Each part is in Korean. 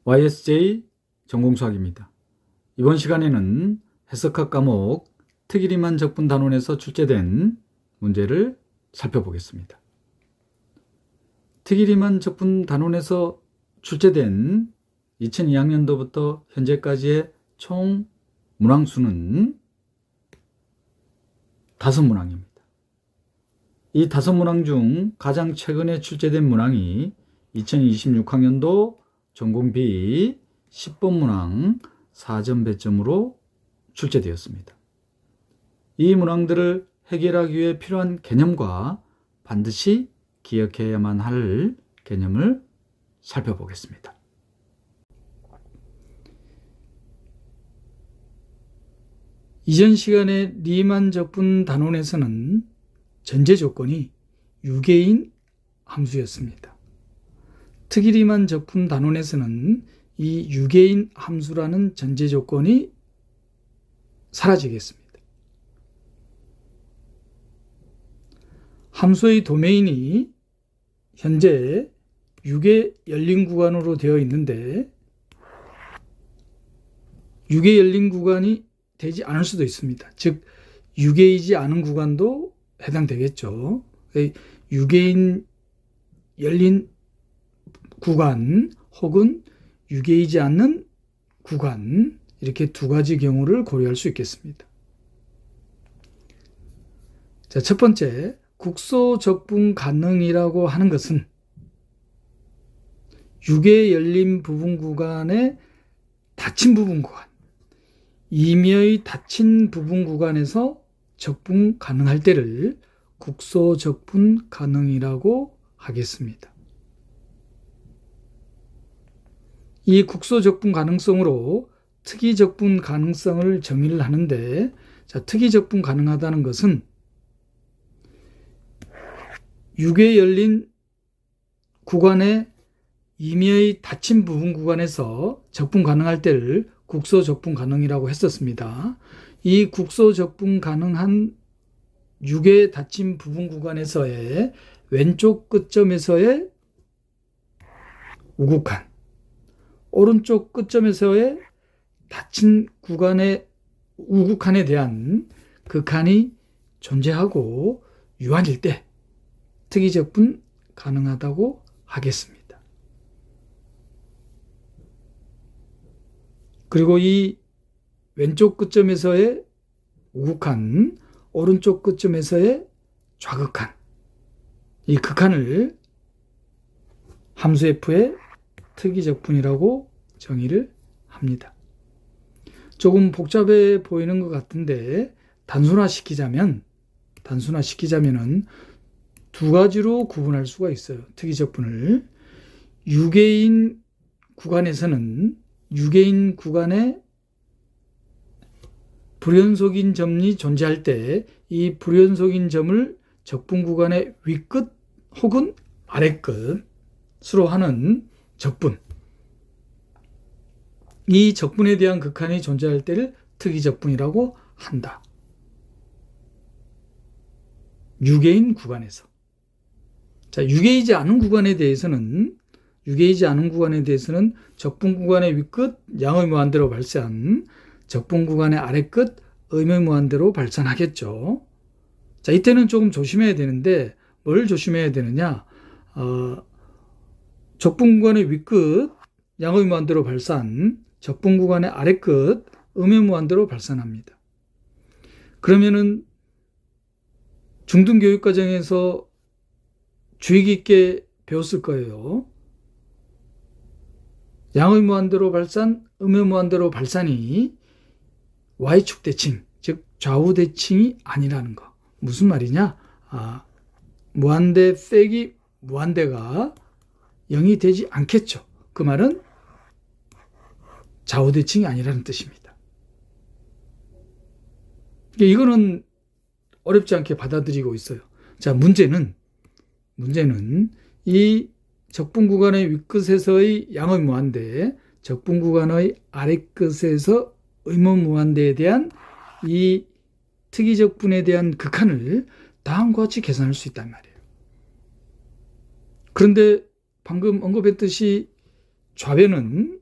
YSJ 전공수학입니다. 이번 시간에는 해석학 과목 특일이만 적분 단원에서 출제된 문제를 살펴보겠습니다. 특일이만 적분 단원에서 출제된 2002학년도부터 현재까지의 총 문항수는 5문항입니다. 이 5문항 중 가장 최근에 출제된 문항이 2026학년도 전공 B 10번 문항 4점 배점으로 출제되었습니다. 이 문항들을 해결하기 위해 필요한 개념과 반드시 기억해야만 할 개념을 살펴보겠습니다. 이전 시간에 리만 적분 단원에서는 전제 조건이 유계인 함수였습니다. 특일이만 적분 단원에서는 이 유계인 함수라는 전제 조건이 사라지겠습니다. 함수의 도메인이 현재 유계 열린 구간으로 되어 있는데 유계 열린 구간이 되지 않을 수도 있습니다. 즉 유계이지 않은 구간도 해당되겠죠. 유계인 열린 구간 혹은 유계이지 않는 구간, 이렇게 두 가지 경우를 고려할 수 있겠습니다. 자, 첫 번째, 국소 적분 가능이라고 하는 것은 유계 열린 부분 구간에 닫힌 부분 구간, 임의의 닫힌 부분 구간에서 적분 가능할 때를 국소 적분 가능이라고 하겠습니다. 이 국소 적분 가능성으로 특이 적분 가능성을 정의를 하는데, 자, 특이 적분 가능하다는 것은 유계 열린 구간에 임의의 닫힌 부분 구간에서 적분 가능할 때를 국소 적분 가능이라고 했었습니다. 이 국소 적분 가능한 유계 닫힌 부분 구간에서의 왼쪽 끝점에서의 우극한, 오른쪽 끝점에서의 닫힌 구간의 우극한에 대한 극한이 존재하고 유한일 때 특이적분 가능하다고 하겠습니다. 그리고 이 왼쪽 끝점에서의 우극한, 오른쪽 끝점에서의 좌극한, 이 극한을 함수 F의 특이적분이라고 정의를 합니다. 조금 복잡해 보이는 것 같은데 단순화시키자면은 두 가지로 구분할 수가 있어요. 특이적분을. 유계인 구간에서는 유계인 구간에 불연속인 점이 존재할 때 이 불연속인 점을 적분 구간의 윗끝 혹은 아랫끝으로 하는 적분, 이 적분에 대한 극한이 존재할 때를 특이적분이라고 한다. 유계인 구간에서. 자, 유계이지 않은 구간에 대해서는 적분 구간의 윗끝 양의 무한대로 발산, 적분 구간의 아랫끝 음의 무한대로 발산하겠죠. 자, 이때는 조금 조심해야 되는데 뭘 조심해야 되느냐? 적분 구간의 윗끝 양의 무한대로 발산, 적분 구간의 아랫끝 음의 무한대로 발산합니다. 그러면은 중등교육과정에서 주의 깊게 배웠을 거예요. 양의 무한대로 발산, 음의 무한대로 발산이 Y축 대칭, 즉 좌우 대칭이 아니라는 거. 무슨 말이냐? 무한대 빼기 무한대가 0이 되지 않겠죠. 그 말은 좌우 대칭이 아니라는 뜻입니다. 이거는 어렵지 않게 받아들이고 있어요. 자, 문제는 이 적분 구간의 윗끝에서의 양의 무한대, 적분 구간의 아랫끝에서 의무 무한대에 대한 이 특이적분에 대한 극한을 다음과 같이 계산할 수 있단 말이에요. 그런데 방금 언급했듯이 좌변은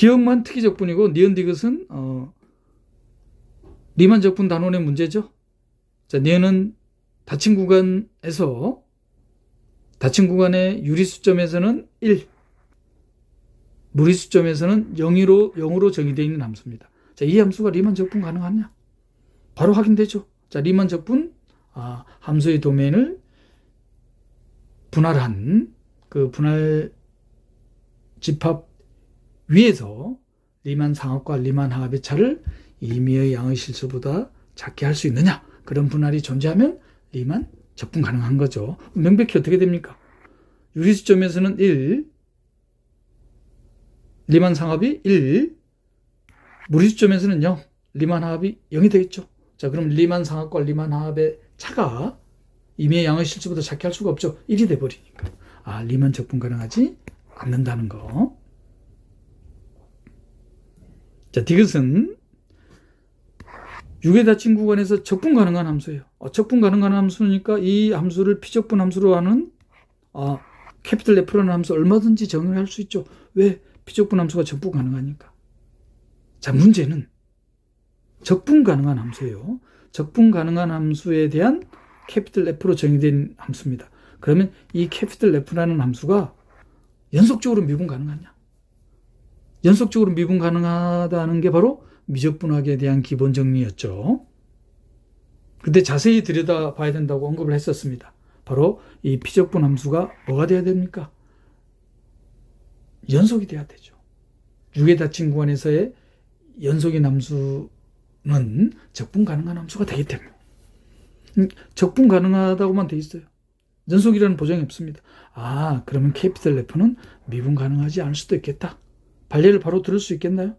기억만 특이 적분이고 니은 디귿은 리만 적분 단원의 문제죠. 자, 니은은 닫힌 구간에서 닫힌 구간의 유리수점에서는 1, 무리수점에서는 0으로 정의되어 있는 함수입니다. 자, 이 함수가 리만 적분 가능하냐? 바로 확인되죠. 자, 리만 적분 함수의 도메인을 분할한 그 분할 집합 위에서 리만 상합과 리만 하합의 차를 임의의 양의 실수보다 작게 할 수 있느냐? 그런 분할이 존재하면 리만 적분 가능한 거죠. 명백히 어떻게 됩니까? 유리수점에서는 1, 리만 상합이 1, 무리수점에서는 0, 리만 하합이 0이 되겠죠. 자, 그럼 리만 상합과 리만 하합의 차가 임의의 양의 실수보다 작게 할 수가 없죠. 1이 돼버리니까. 리만 적분 가능하지 않는다는 거. 자, 디귿은 6에 닫힌 구간에서 적분 가능한 함수예요. 적분 가능한 함수니까 이 함수를 피적분 함수로 하는 캐피탈 F라는 함수 얼마든지 정의할 수 있죠. 왜? 피적분 함수가 적분 가능하니까. 자, 문제는 적분 가능한 함수예요. 적분 가능한 함수에 대한 캐피탈 F로 정의된 함수입니다. 그러면 이 캐피탈 F라는 함수가 연속적으로 미분 가능하냐? 연속적으로 미분 가능하다는 게 바로 미적분학에 대한 기본 정리였죠. 근데 자세히 들여다봐야 된다고 언급을 했었습니다. 바로 이 피적분 함수가 뭐가 돼야 됩니까? 연속이 돼야 되죠. 6에 닫힌 구간에서의 연속인 함수는 적분 가능한 함수가 되기 때문에 적분 가능하다고만 돼 있어요. 연속이라는 보장이 없습니다. 그러면 캐피탈 F는 미분 가능하지 않을 수도 있겠다. 반례를 바로 들을 수 있겠나요?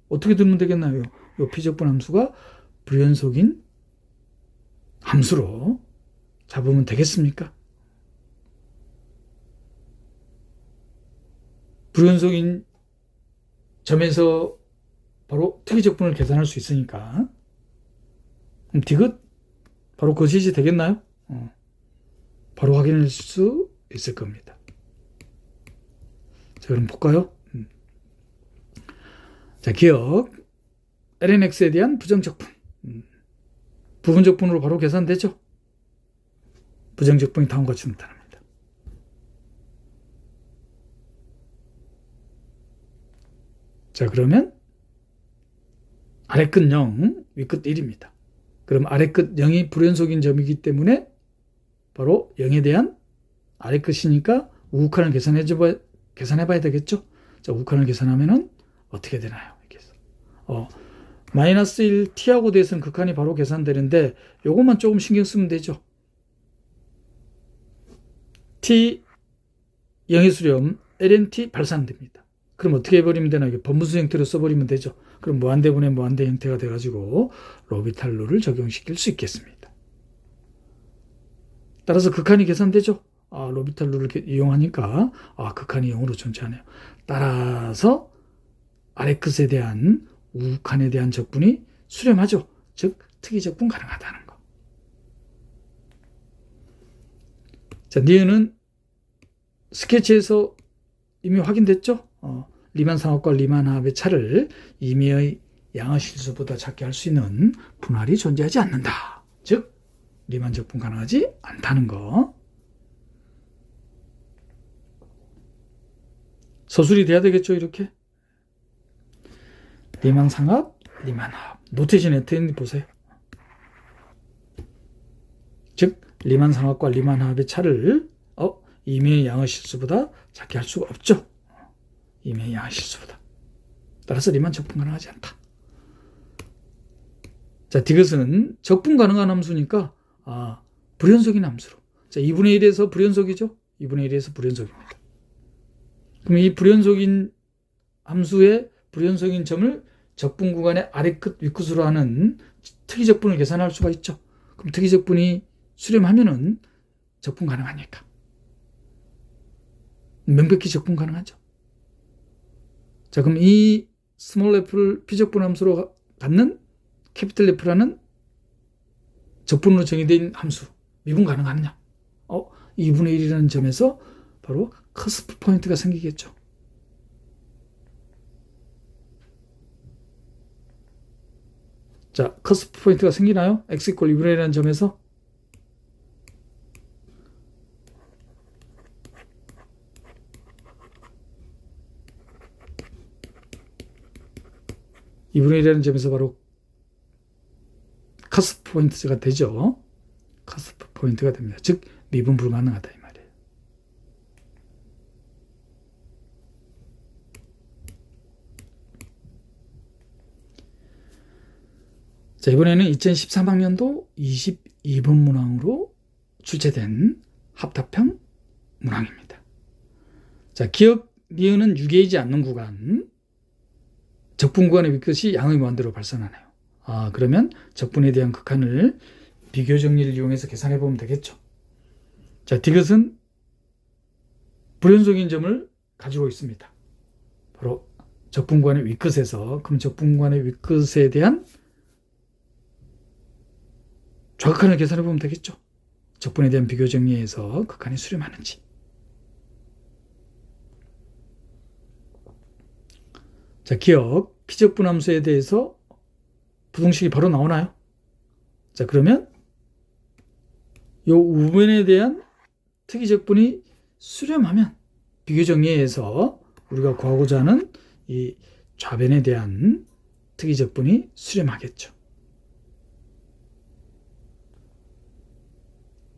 어떻게 들으면 되겠나요? 이 피적분 함수가 불연속인 함수로 잡으면 되겠습니까? 불연속인 점에서 바로 특이적분을 계산할 수 있으니까. 그럼 디귿 바로 거짓이 되겠나요? 바로 확인할 수 있을 겁니다. 자, 그럼 볼까요? 자, 기억 lnx에 대한 부정적분. 부분적분으로 바로 계산되죠? 부정적분이 다음과 같이 나타납니다. 자, 그러면 아래 끝 0, 위 끝 1입니다. 그럼 아래 끝 0이 불연속인 점이기 때문에 바로 0에 대한 아래 끝이니까 우극한을 계산해봐야 되겠죠? 자, 우극한을 계산하면은 어떻게 되나요? 이렇게 해서 마이너스 1 t하고 대해서는 극한이 바로 계산되는데 요것만 조금 신경 쓰면 되죠. t 0의 수렴 lnt 발산됩니다. 그럼 어떻게 해버리면 되나? 이게 번분수 형태로 써버리면 되죠. 그럼 무한대분의 무한대 형태가 돼가지고 로비탈 룰을 적용시킬 수 있겠습니다. 따라서 극한이 계산되죠. 로비탈 룰을 이용하니까 극한이 0으로 존재하네요. 따라서 아래 끝에 대한 우극한에 대한 적분이 수렴하죠. 즉 특이적분 가능하다는 거. 자, 니은은 스케치에서 이미 확인됐죠. 리만 상합과 리만 하합의 차를 임의의 양의 실수보다 작게 할 수 있는 분할이 존재하지 않는다. 즉 리만 적분 가능하지 않다는 거. 서술이 돼야 되겠죠. 이렇게 리만 상합, 리만 하합. 노테이션에 트렌드 보세요. 즉 리만 상합과 리만 하합의 차를 임의의 양의 실수보다 작게 할 수가 없죠. 임의의 양의 실수보다. 따라서 리만 적분 가능하지 않다. 자, 디귿은 적분 가능한 함수니까 불연속인 함수로. 자, 2분의 1에서 불연속이죠. 2분의 1에서 불연속입니다. 그럼 이 불연속인 함수의 불연속인 점을 적분 구간의 아래 끝, 위 끝으로 하는 특이적분을 계산할 수가 있죠. 그럼 특이적분이 수렴하면은 적분 가능하니까. 명백히 적분 가능하죠. 자, 그럼 이 스몰 f를 피적분 함수로 갖는 캐피탈 F라는 적분으로 정의된 함수 미분 가능하느냐? 2분의 1이라는 점에서 바로 커스프 포인트가 생기겠죠. 자, 커스프 포인트가 생기나요? x 이퀄 2분의 1이라는 점에서. (2분의 1이라는 점에서 바로 커스프 포인트가 되죠. 커스프 포인트가 됩니다. 즉 미분 불가능하다 이 말이에요. 자, 이번에는 2013학년도 22번 문항으로 출제된 합답형 문항입니다. 자, 기억 니은은 유계이지 않는 구간, 적분 구간의 윗끝이 양의 무한대로 발산하네요. 그러면 적분에 대한 극한을 비교 정리를 이용해서 계산해 보면 되겠죠. 자, 디귿은 불연속인 점을 가지고 있습니다. 바로 적분 구간의 윗끝에서, 그럼 적분 구간의 윗끝에 대한 좌극한을 계산해 보면 되겠죠. 적분에 대한 비교 정리에서 극한이 수렴하는지. 자, 기억 피적분함수에 대해서 부등식이 바로 나오나요? 자, 그러면 이 우변에 대한 특이적분이 수렴하면 비교 정리에서 우리가 구하고자 하는 이 좌변에 대한 특이적분이 수렴하겠죠.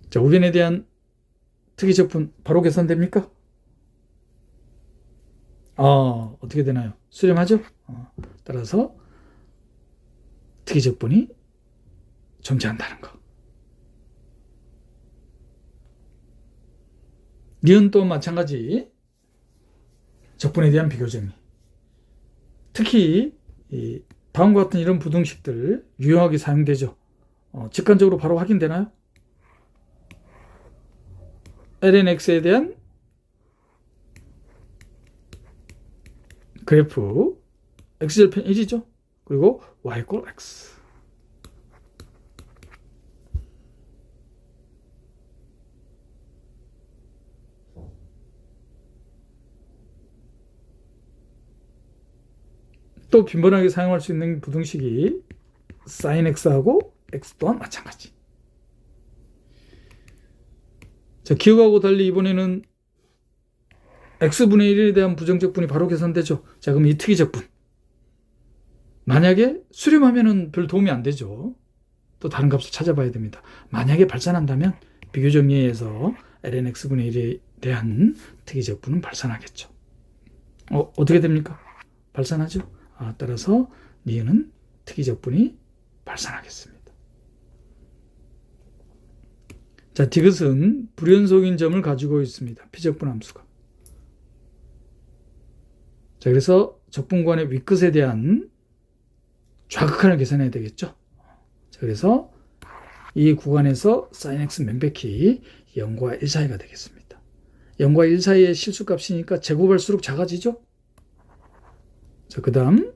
자, 우변에 대한 특이적분 바로 계산됩니까? 어떻게 되나요? 수렴하죠? 따라서 특이적분이 존재한다는 거. 니은 또 마찬가지 적분에 대한 비교 정리. 특히 다음과 같은 이런 부등식들 유용하게 사용되죠. 직관적으로 바로 확인되나요? lnx에 대한 그래프 x절편 1이죠. 그리고 y = x. 또 빈번하게 사용할 수 있는 부등식이 sin x하고 x 또한 마찬가지. 자, 기억하고 달리 이번에는 x분의 1에 대한 부정적분이 바로 계산되죠. 자, 그럼 이 특이적분. 만약에 수렴하면은 별 도움이 안 되죠. 또 다른 값을 찾아봐야 됩니다. 만약에 발산한다면 비교 정리에서 ln x분의 1에 대한 특이적분은 발산하겠죠. 어떻게 됩니까? 발산하죠. 따라서 니은은 특이적분이 발산하겠습니다. 자, 디귿은 불연속인 점을 가지고 있습니다. 피적분 함수가. 자, 그래서 적분구간의 윗끝에 대한 좌극한을 계산해야 되겠죠. 자, 그래서 이 구간에서 sin x 명백히 0과 1 사이가 되겠습니다. 0과 1 사이의 실수값이니까 제곱할수록 작아지죠. 자, 그 다음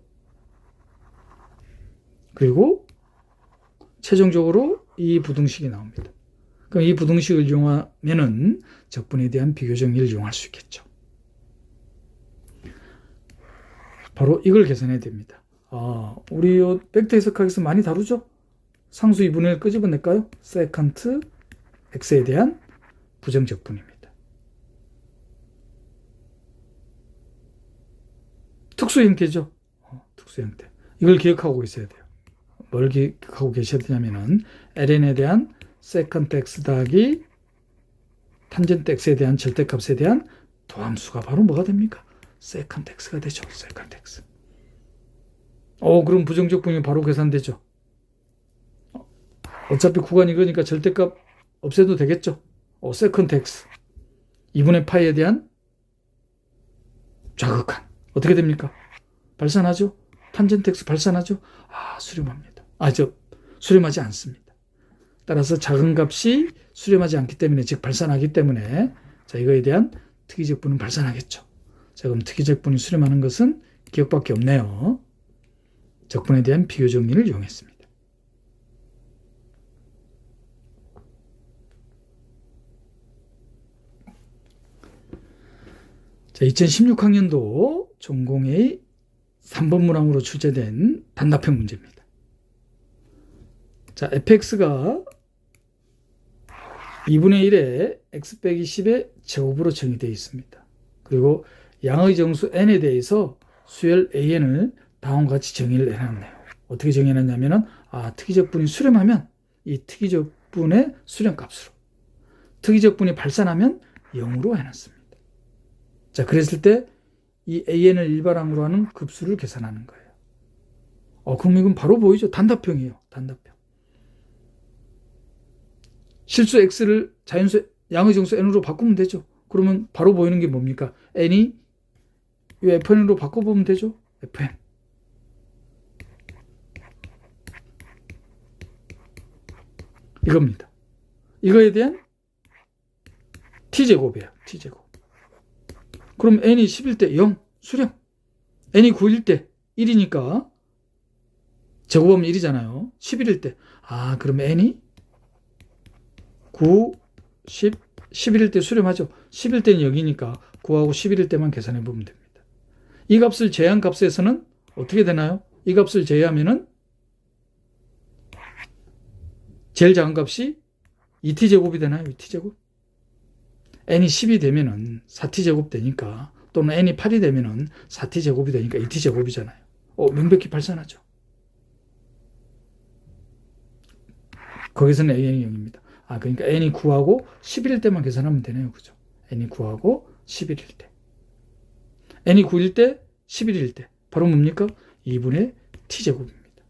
그리고 최종적으로 이 부등식이 나옵니다. 그럼 이 부등식을 이용하면은 적분에 대한 비교 정리를 이용할 수 있겠죠. 바로 이걸 계산해야 됩니다. 우리 벡터 해석학에서 많이 다루죠? 상수 2분의 1 끄집어낼까요? 세컨트 x에 대한 부정적분입니다. 특수 형태죠. 특수 형태. 이걸 기억하고 있어야 돼요. 뭘 기억하고 계셔야 되냐면은 ln에 대한 세컨트 x 더하기 탄젠트 x에 대한 절대값에 대한 도함수가 바로 뭐가 됩니까? 세컨트 x가 되죠. 세컨트 x. 그럼 부정적분이 바로 계산되죠. 어차피 구간 이거니까 절대값 없애도 되겠죠. 세컨트 x 2분의 파이에 대한 좌극한 어떻게 됩니까? 발산하죠. 탄젠트 x 발산하죠. 수렴합니다. 수렴하지 않습니다. 따라서 작은 값이 수렴하지 않기 때문에, 즉 발산하기 때문에, 자, 이거에 대한 특이적분은 발산하겠죠. 자, 그럼 특이적분이 수렴하는 것은 기억밖에 없네요. 적분에 대한 비교 정리를 이용했습니다. 자, 2016학년도 전공의 3번 문항으로 출제된 단답형 문제입니다. 자, fx가 2분의 1에 x 빼기 10의 제곱으로 정의되어 있습니다. 그리고 양의 정수 n에 대해서 수열 an을 다음과 같이 정의를 해놨네요. 어떻게 정의해놨냐면은 특이적분이 수렴하면 이 특이적분의 수렴값으로, 특이적분이 발산하면 0으로 해놨습니다. 자, 그랬을 때 이 an을 일반항으로 하는 급수를 계산하는 거예요. 그럼 이건 바로 보이죠? 단답형이에요. 단답형. 실수 x를 자연수 양의 정수 n으로 바꾸면 되죠. 그러면 바로 보이는 게 뭡니까? n이 이 fn으로 바꿔보면 되죠. fn. 이겁니다. 이거에 대한 t제곱이에요. t제곱. 그럼 n이 10일 때 0, 수렴. n이 9일 때 1이니까 제곱하면 1이잖아요. 11일 때. 그럼 n이 9, 10, 11일 때 수렴하죠. 10일 때는 0이니까 9하고 11일 때만 계산해 보면 됩니다. 이 값을 제한 값에서는 어떻게 되나요? 이 값을 제외하면은 제일 작은 값이 2t제곱이 되나요? 2t제곱? n이 10이 되면은 4t제곱 되니까, 또는 n이 8이 되면은 4t제곱이 되니까 2t제곱이잖아요. 명백히 발산하죠. 거기서는 an이 0입니다. 그러니까 n이 9하고 11일 때만 계산하면 되네요. 그죠? n이 9하고 11일 때. n이 9일 때, 11일 때. 바로 뭡니까? 2분의 t제곱입니다.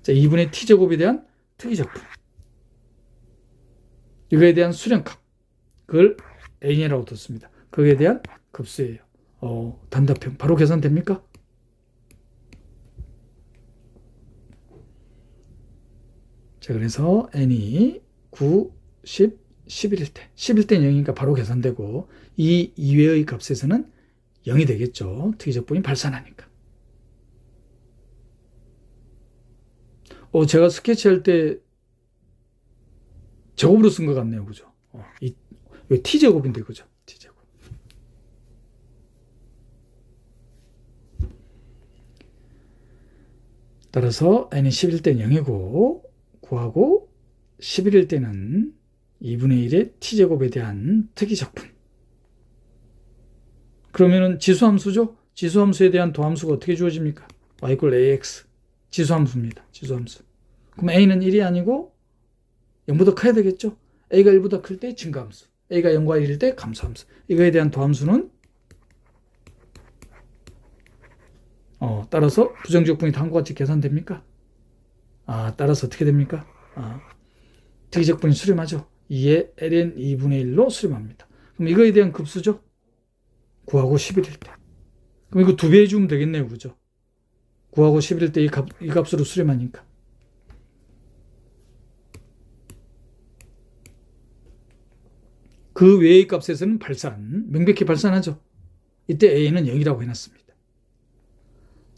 자, 2분의 t제곱에 대한 특이적분. 이거에 대한 수렴값. 그걸 n이라고 뒀습니다. 거기에 대한 급수예요. 단답형. 바로 계산됩니까? 자, 그래서 n이 9, 10, 11일 때. 11일 때는 0이니까 바로 계산되고, 이 이외의 값에서는 0이 되겠죠. 특이적분이 발산하니까. 제가 스케치할 때 제곱으로 쓴 것 같네요. 그죠? 이 t제곱인데, 그죠? t제곱. 따라서 n이 10일 때는 0이고, 9하고 11일 때는 2분의 1의 t제곱에 대한 특이적분. 그러면은 지수함수죠? 지수함수에 대한 도함수가 어떻게 주어집니까? y = ax. 지수함수입니다. 지수함수. 그럼 a는 1이 아니고 0보다 커야 되겠죠? a가 1보다 클 때 증가함수, a가 0과 1일 때 감소함수. 이거에 대한 도함수는 따라서 부정지역분이 다음과 같이 계산됩니까? 따라서 어떻게 됩니까? 특이적분이 수렴하죠. 2의 ln 2분의 1로 수렴합니다. 그럼 이거에 대한 급수죠? 9하고 11일 때. 그럼 이거 2배 해주면 되겠네요. 그죠? 9하고 11일 때 이 값으로 수렴하니까. 그 외의 값에서는 명백히 발산하죠. 이때 a는 0이라고 해놨습니다.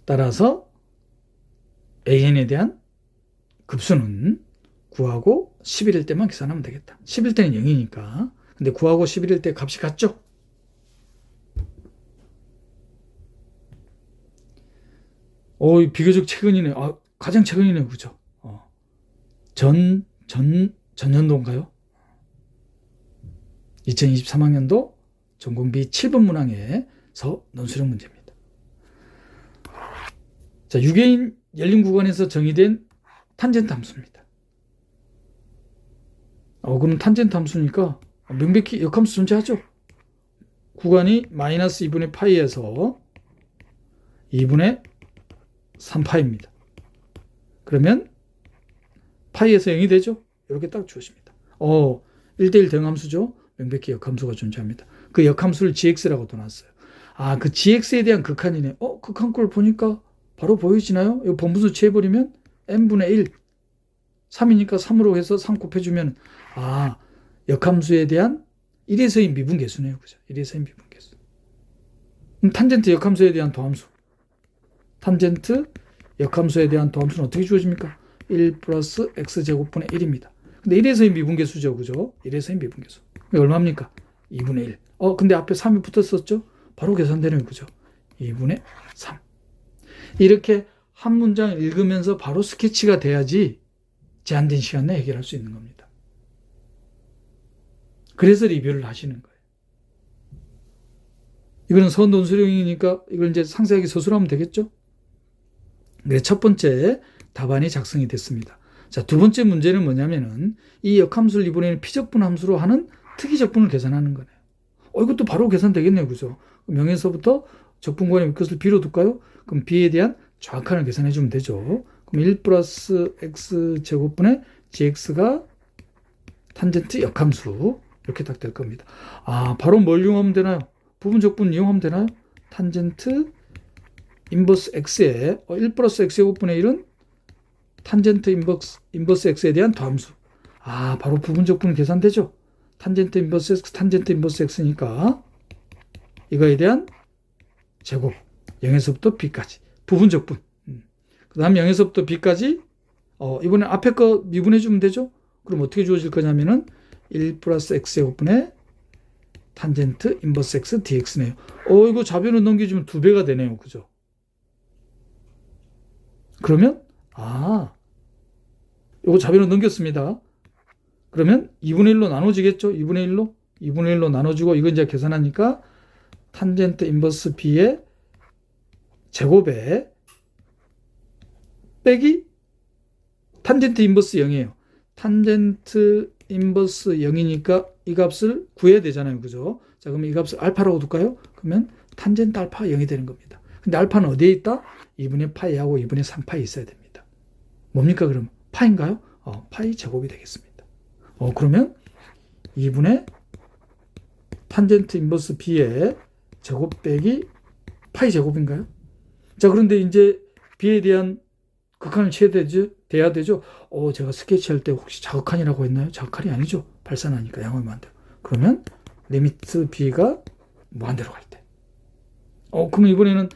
따라서 an에 대한 급수는 9하고 11일 때만 계산하면 되겠다. 10일 때는 0이니까. 근데 9하고 11일 때 값이 같죠? 비교적 최근이네. 가장 최근이네. 그죠? 전년도인가요? 2023학년도 전공비 7번 문항에서 논술형 문제입니다. 자, 6개인 열린 구간에서 정의된 탄젠트 함수입니다. 그럼 탄젠트 함수니까 명백히 역함수 존재하죠. 구간이 마이너스 2분의 파이에서 2분의 3파입니다. 그러면 파이에서 0이 되죠. 이렇게 딱 주어집니다. 1대1 대응함수죠. 명백히 역함수가 존재합니다. 그 역함수를 gx라고 둬놨어요. 그 gx에 대한 극한이네. 극한꼴 보니까 바로 보여지나요? 이거 본분수 취해버리면 n분의 1, 3이니까 3으로 해서 3 곱해주면 역함수에 대한 1에서의 미분계수네요. 그죠? 1에서의 미분계수. 탄젠트 역함수에 대한 도함수. 탄젠트 역함수에 대한 도함수는 어떻게 주어집니까? 1 플러스 x제곱분의 1입니다. 근데 1에서의 미분계수죠. 그죠? 1에서의 미분계수. 얼마입니까? 2분의 1. 근데 앞에 3이 붙었었죠? 바로 계산되는 거죠. 2분의 3. 이렇게 한 문장 읽으면서 바로 스케치가 돼야지 제한된 시간 내에 해결할 수 있는 겁니다. 그래서 리뷰를 하시는 거예요. 이거는 선논술형이니까 이걸 이제 상세하게 서술하면 되겠죠? 그래서 첫 번째 답안이 작성이 됐습니다. 자, 두 번째 문제는 뭐냐면은 이 역함수를 이번에는 피적분 함수로 하는 특이적분을 계산하는 거네요. 이것도 바로 계산되겠네요. 그죠? 명에서부터 적분관의 것을 b로 둘까요? 그럼 b에 대한 좌칸을 계산해 주면 되죠. 그럼 1 플러스 x 제곱분의 gx가 탄젠트 역함수 이렇게 딱 될 겁니다. 바로 뭘 이용하면 되나요? 부분적분 이용하면 되나요? 탄젠트 인버스 x에 1 플러스 x 제곱분의 1은 탄젠트 인버스 x에 대한 더함수. 바로 부분적분 계산되죠? 탄젠트 인버스 x, 탄젠트 인버스 x니까 이거에 대한 제곱 0에서부터 b까지 부분적분. 그 다음 0에서부터 b까지 이번에 앞에 거 미분해 주면 되죠? 그럼 어떻게 주어질 거냐면은 1 플러스 x 제곱분의 탄젠트 인버스 x dx네요. 이거 좌변을 넘겨주면 2배가 되네요. 그죠? 그러면 이거 좌변을 넘겼습니다. 그러면 2분의 1로 나눠지겠죠? 2분의 1로? 2분의 1로 나눠주고 이건 이제 계산하니까 탄젠트 인버스 b의 제곱에 빼기 탄젠트 인버스 0이에요. 탄젠트 인버스 0이니까 이 값을 구해야 되잖아요. 그죠? 자, 그럼 이 값을 알파라고 둘까요? 그러면 탄젠트 알파 0이 되는 겁니다. 근데 알파는 어디에 있다? 2분의 파이하고 2분의 3파이 있어야 됩니다. 뭡니까 그럼? 파인가요? 파이 제곱이 되겠습니다. 그러면 2분의 탄젠트 인버스 b의 제곱 빼기 파이 제곱인가요? 자, 그런데 이제 b에 대한 극한을 돼야 되죠? 제가 스케치할 때 혹시 자극한이라고 했나요? 자극한이 아니죠. 발산하니까 양호하면 안 돼요. 그러면 리미트 b가 무한대로 갈 때. 그럼 이번에는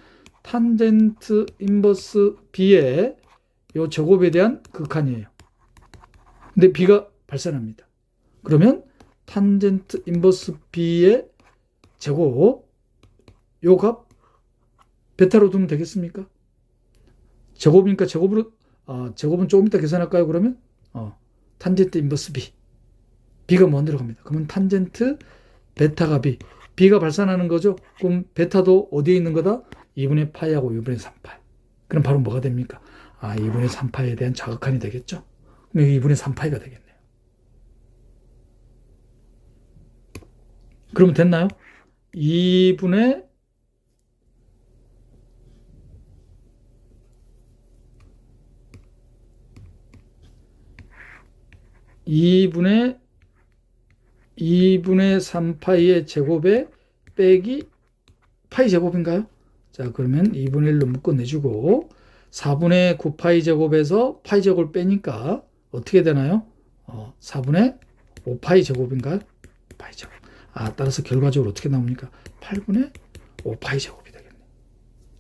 탄젠트 인버스 b의 요 제곱에 대한 극한이에요. 근데 b가 발산합니다. 그러면 탄젠트 인버스 b의 제곱 요 값 베타로 두면 되겠습니까? 제곱이니까 제곱은 조금 이따 계산할까요? 그러면 탄젠트 인버스 b b가 무한대로 갑니다. 그러면 탄젠트 베타가 b가 발산하는 거죠. 그럼 베타도 어디에 있는 거다? 2분의 파이하고 2분의 3파이. 그럼 바로 뭐가 됩니까? 2분의 3파이에 대한 자극한이 되겠죠. 그럼 2분의 3파이가 되겠네요. 그러면 됐나요? 2분의 3파이의 제곱에 빼기 파이 제곱인가요? 자, 그러면 2분의 1로 묶어내주고 4분의 9파이 제곱에서 파이 제곱을 빼니까 어떻게 되나요? 4분의 5파이 제곱인가요? 파이 제곱. 따라서 결과적으로 어떻게 나옵니까? 8분의 5파이 제곱이 되겠네요.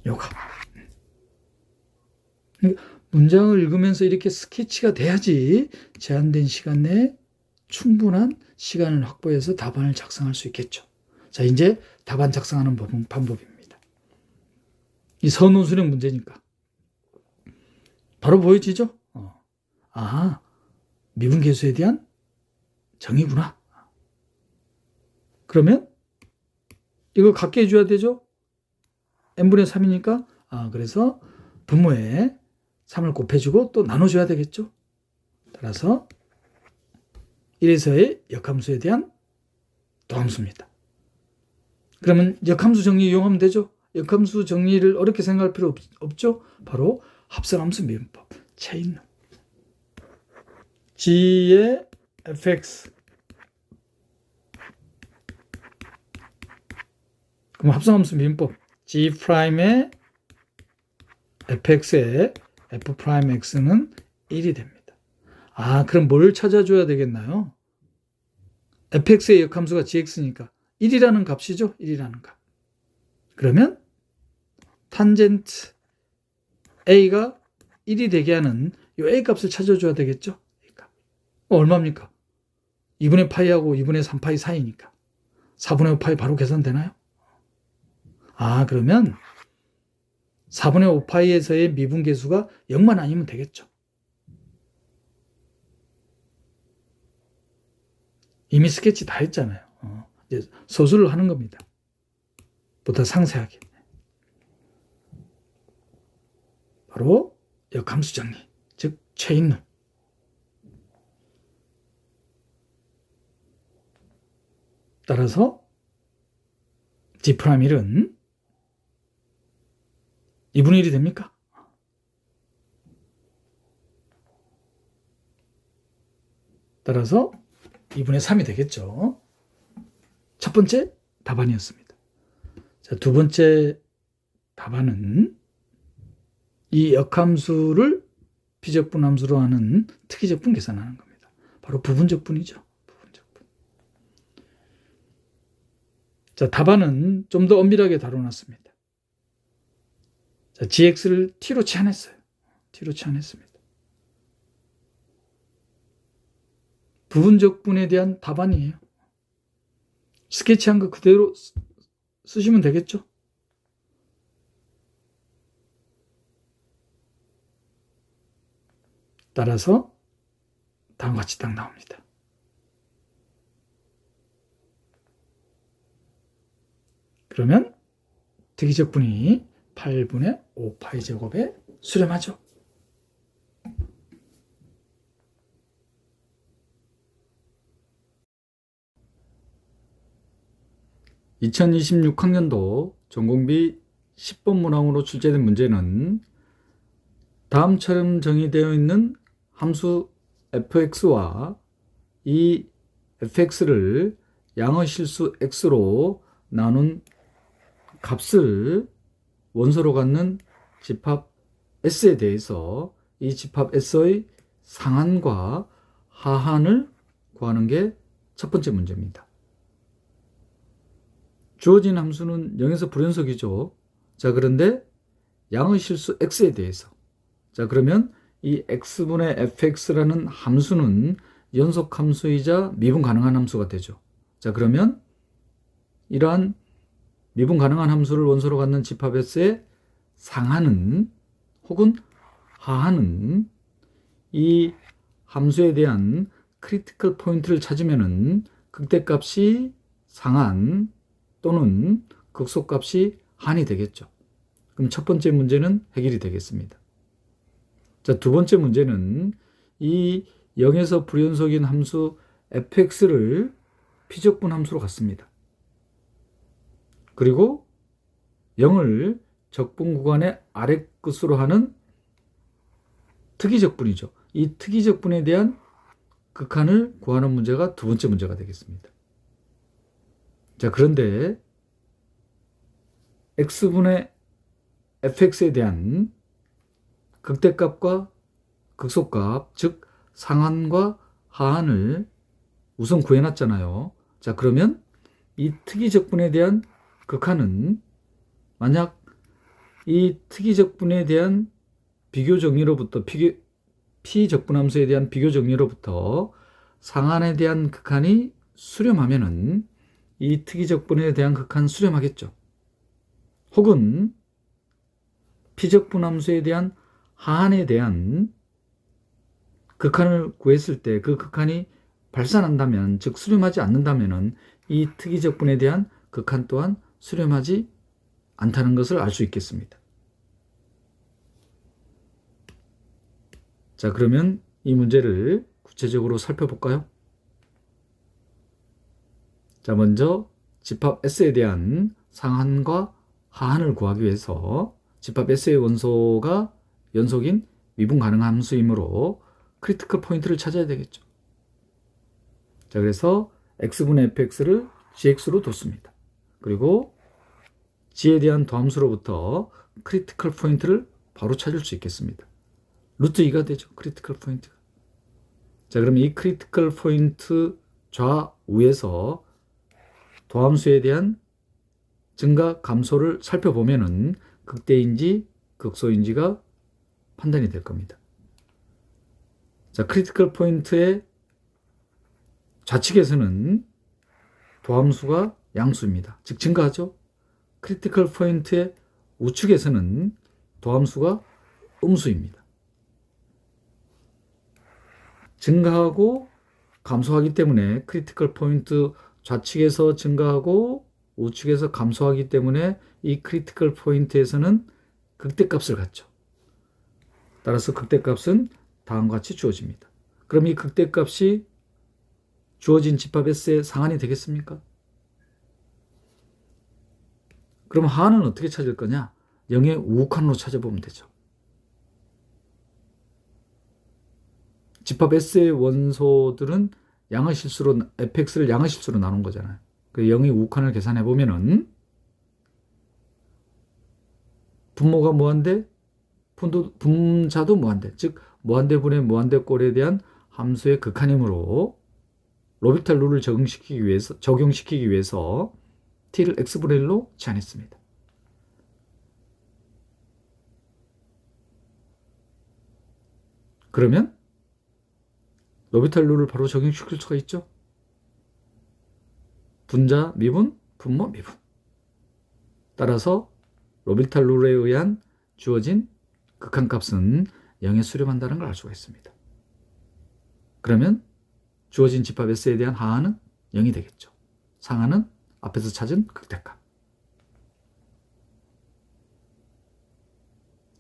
요가. 문장을 읽으면서 이렇게 스케치가 돼야지 제한된 시간 내에 충분한 시간을 확보해서 답안을 작성할 수 있겠죠. 자, 이제 답안 작성하는 방법입니다. 이 선논술형 문제니까. 바로 보여지죠? 미분계수에 대한 정의구나. 그러면 이거 갖게 해줘야 되죠? n분의 3이니까 그래서 분모에 3을 곱해주고 또 나눠줘야 되겠죠? 따라서 1에서의 역함수에 대한 더함수입니다. 그러면 역함수 정리 이용하면 되죠? 역함수 정리를 어렵게 생각할 필요 없죠? 바로 합성함수 미분법, 체인. g의 fx. 그럼 합성함수 미분법 g'의 fx의 f'x는 1이 됩니다. 그럼 뭘 찾아줘야 되겠나요? fx의 역함수가 gx니까 1이라는 값이죠? 1이라는 값. 그러면 탄젠트 a가 1이 되게 하는 이 a 값을 찾아줘야 되겠죠? 얼마입니까? 2분의 파이하고 2분의 3파이 사이니까 4분의 5파이 바로 계산되나요? 그러면 4분의 5파이에서의 미분계수가 0만 아니면 되겠죠. 이미 스케치 다 했잖아요. 이제 서술을 하는 겁니다. 보다 상세하게. 바로 역함수 정리, 즉 체인룰. 따라서 G'1은 2분의 1이 됩니까? 따라서 2분의 3이 되겠죠. 첫 번째 답안이었습니다. 자, 두 번째 답안은 이 역함수를 비적분함수로 하는 특이적분 계산하는 겁니다. 바로 부분적분이죠. 부분적분. 자, 답안은 좀 더 엄밀하게 다뤄놨습니다. 자, gx를 t로 치환했어요. t로 치환했습니다. 부분적분에 대한 답안이에요. 스케치한 거 그대로 쓰시면 되겠죠? 따라서 다음과 같이 딱 나옵니다. 그러면 특이적분이 8분의 5파이 제곱에 수렴하죠. (2026학년도) 전공비 10번 문항으로 출제된 문제는 다음처럼 정의되어 있는 함수 fx와 이 fx를 양의 실수 x로 나눈 값을 원소로 갖는 집합 S에 대해서 이 집합 S의 상한과 하한을 구하는 게 첫 번째 문제입니다. 주어진 함수는 0에서 불연속이죠. 자, 그런데 양의 실수 X에 대해서. 자, 그러면 이 X분의 fx라는 함수는 연속 함수이자 미분 가능한 함수가 되죠. 자, 그러면 이러한 미분 가능한 함수를 원소로 갖는 집합 S의 상하는 혹은 하하는 이 함수에 대한 크리티컬 포인트를 찾으면은 극대값이 상한 또는 극소값이 한이 되겠죠. 그럼 첫 번째 문제는 해결이 되겠습니다. 자, 두 번째 문제는 이 0에서 불연속인 함수 fx를 피적분 함수로 갖습니다. 그리고 0을 적분 구간의 아래 끝으로 하는 특이적분이죠. 이 특이적분에 대한 극한을 구하는 문제가 두 번째 문제가 되겠습니다. 자, 그런데 x분의 fx에 대한 극대값과 극소값, 즉 상한과 하한을 우선 구해놨잖아요. 자, 그러면 이 특이적분에 대한 극한은 만약 이 특이적분에 대한 비교정리로부터 피적분함수에 대한 비교정리로부터 상한에 대한 극한이 수렴하면은 이 특이적분에 대한 극한 수렴하겠죠. 혹은 피적분함수에 대한 하한에 대한 극한을 구했을 때 그 극한이 발산한다면, 즉 수렴하지 않는다면은 이 특이적분에 대한 극한 또한 수렴하지 않다는 것을 알 수 있겠습니다. 자, 그러면 이 문제를 구체적으로 살펴볼까요? 자, 먼저 집합 S에 대한 상한과 하한을 구하기 위해서 집합 S의 원소가 연속인 미분 가능한 함수이므로 크리티컬 포인트를 찾아야 되겠죠. 자, 그래서 x분의 fx를 gx로 뒀습니다. 그리고 g에 대한 도함수로부터 크리티컬 포인트를 바로 찾을 수 있겠습니다. 루트 2가 되죠. 크리티컬 포인트가. 자, 그러면 이 크리티컬 포인트 좌우에서 도함수에 대한 증가 감소를 살펴보면은 극대인지 극소인지가 판단이 될 겁니다. 자, 크리티컬 포인트의 좌측에서는 도함수가 양수입니다. 즉 증가하죠. 크리티컬 포인트의 우측에서는 도함수가 음수입니다. 증가하고 감소하기 때문에 크리티컬 포인트 좌측에서 증가하고 우측에서 감소하기 때문에 이 크리티컬 포인트에서는 극대값을 갖죠. 따라서 극대값은 다음과 같이 주어집니다. 그럼 이 극대값이 주어진 집합 S의 상한이 되겠습니까? 그럼 하한은 어떻게 찾을 거냐? 0의 우극한으로 찾아보면 되죠. 집합 S의 원소들은 양의 실수로, fx를 양의 실수로 나눈 거잖아요. 그 0의 우극한을 계산해 보면은 분모가 무한대, 분자도 무한대, 즉 무한대분의 무한대꼴에 대한 함수의 극한이므로 로비탈 룰을 적용시키기 위해서 t를 x분의 1로 제한했습니다. 그러면 로비탈 룰을 바로 적용시킬 수가 있죠. 분자 미분, 분모 미분. 따라서 로비탈 룰에 의한 주어진 극한값은 0에 수렴한다는 걸 알 수가 있습니다. 그러면 주어진 집합 S에 대한 하한은 0이 되겠죠. 상한은 앞에서 찾은 극대값.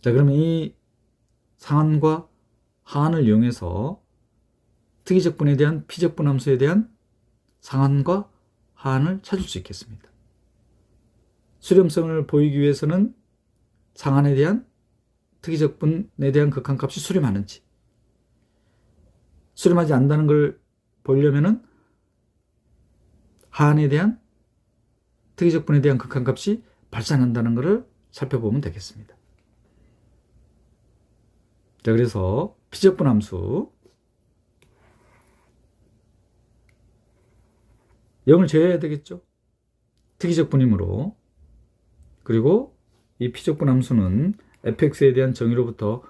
자, 그러면 이 상한과 하한을 이용해서 특이적분에 대한 피적분 함수에 대한 상한과 하한을 찾을 수 있겠습니다. 수렴성을 보이기 위해서는 상한에 대한 특이적분에 대한 극한값이 수렴하는지, 수렴하지 않는다는 걸 보려면은 하한에 대한 특이적분에 대한 극한값이 발산한다는 것을 살펴보면 되겠습니다. 자, 그래서 피적분 함수 0을 제외해야 되겠죠. 특이적분이므로. 그리고 이 피적분 함수는 fx에 대한 정의로부터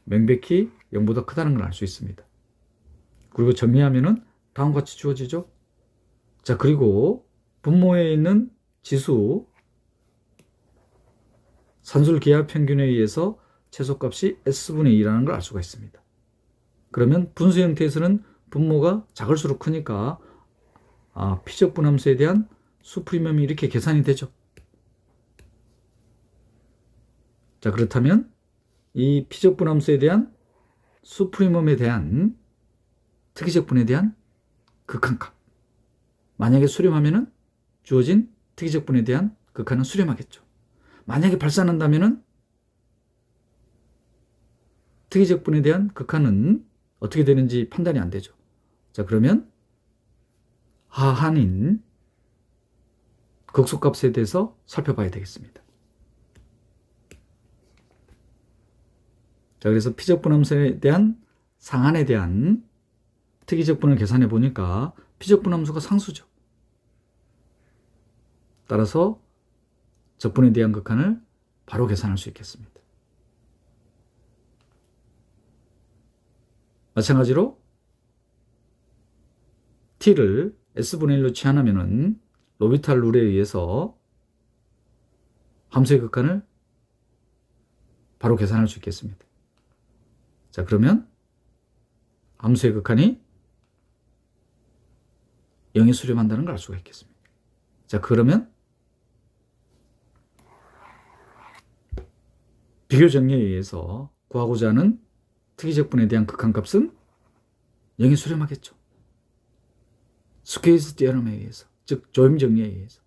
명백히 0보다 크다는 걸 알 수 있습니다. 그리고 정리하면은 다음과 같이 주어지죠. 자, 그리고 분모에 있는 지수 산술 기하 평균에 의해서 최소값이 s분의 2라는 걸 알 수가 있습니다. 그러면 분수 형태에서는 분모가 작을수록 크니까 피적분 함수에 대한 수프리멈이 이렇게 계산이 되죠. 자, 그렇다면 이 피적분 함수에 대한 수프리멈에 대한 특이적분에 대한 극한값, 만약에 수렴하면은 주어진 특이적분에 대한 극한은 수렴하겠죠. 만약에 발산한다면은 특이적분에 대한 극한은 어떻게 되는지 판단이 안 되죠. 자, 그러면 하한인 극소값에 대해서 살펴봐야 되겠습니다. 자, 그래서 피적분 함수에 대한 상한에 대한 특이적분을 계산해 보니까 피적분 함수가 상수죠. 따라서 적분에 대한 극한을 바로 계산할 수 있겠습니다. 마찬가지로 t를 s분의 1로 취한하면은 로비탈 룰에 의해서 함수의 극한을 바로 계산할 수 있겠습니다. 자, 그러면 함수의 극한이 0에 수렴한다는 걸 알 수가 있겠습니다. 자, 그러면 비교 정리에 의해서 구하고자 하는 특이적분에 대한 극한값은 0에 수렴하겠죠. 스퀘이스 디어럼에 의해서, 즉 조임 정리에 의해서.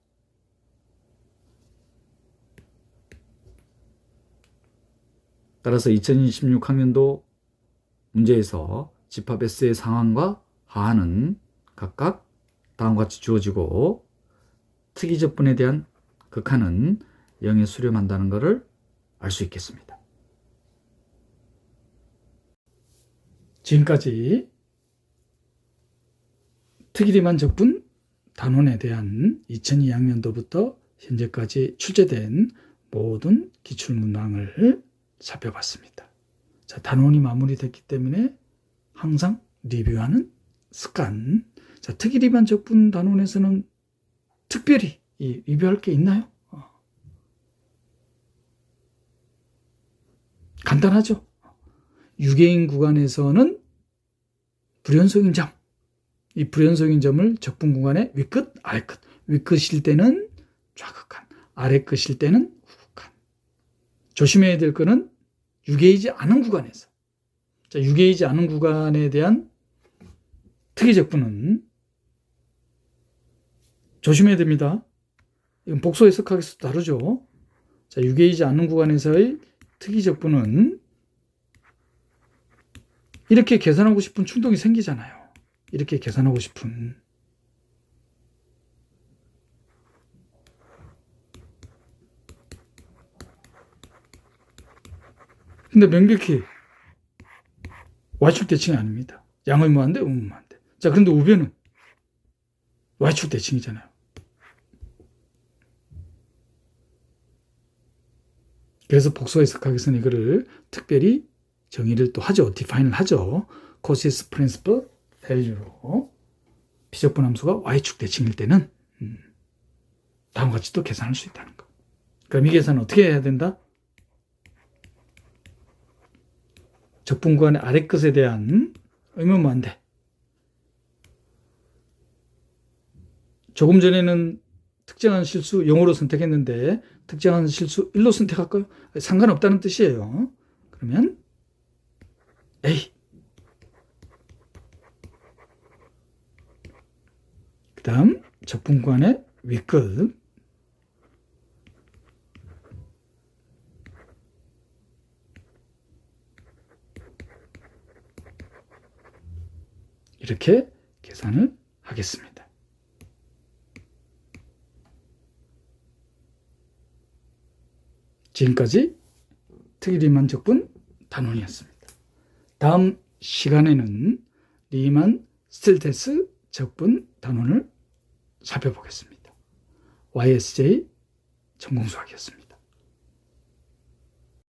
따라서 2026학년도 문제에서 집합 S의 상한과 하한은 각각 다음과 같이 주어지고 특이적분에 대한 극한은 0에 수렴한다는 것을 알 수 있겠습니다. 지금까지 특이리만 적분 단원에 대한 2002학년도부터 현재까지 출제된 모든 기출문항을 살펴봤습니다. 자, 단원이 마무리됐기 때문에 항상 리뷰하는 습관. 자, 특이리만 적분 단원에서는 특별히 리뷰할 게 있나요? 간단하죠. 유개인 구간에서는 불연속 인정. 이 불연속인 점을 적분 구간의 윗끝, 아래끝. 윗끝일 때는 좌극한, 아래끝일 때는 우극한. 조심해야 될 거는 유게이지 않은 구간에서. 자, 유게이지 않은 구간에 대한 특이적분은 조심해야 됩니다. 이건 복소 해석하기도 다르죠. 자, 유게이지 않은 구간에서의 특이적분은 이렇게 계산하고 싶은 충동이 생기잖아요. 이렇게 계산하고 싶은. 근데 명백히 Y축 대칭이 아닙니다. 양의무한대, 음의무한대. 자, 그런데 우변은 Y축 대칭이잖아요. 그래서 복소 해석학에서는 이거를 특별히 정의를 또 하죠. 디파인을 하죠. Cauchy's Principle Value로 피적분 함수가 Y축 대칭일 때는 다음과 같이 또 계산할 수 있다는 거. 그럼 이 계산은 어떻게 해야 된다? 적분 구간의 아래끝에 대한 의문무한대. 조금 전에는 특정한 실수 0으로 선택했는데 특정한 실수 1로 선택할까요? 상관없다는 뜻이에요. 그러면 A. 그 다음 적분 구간의 윗끝. 이렇게 계산을 하겠습니다. 지금까지 특이리만 적분 단원이었습니다. 다음 시간에는 리만 스틸테스 적분 단원을 살펴보겠습니다. YSJ 전공수학이었습니다.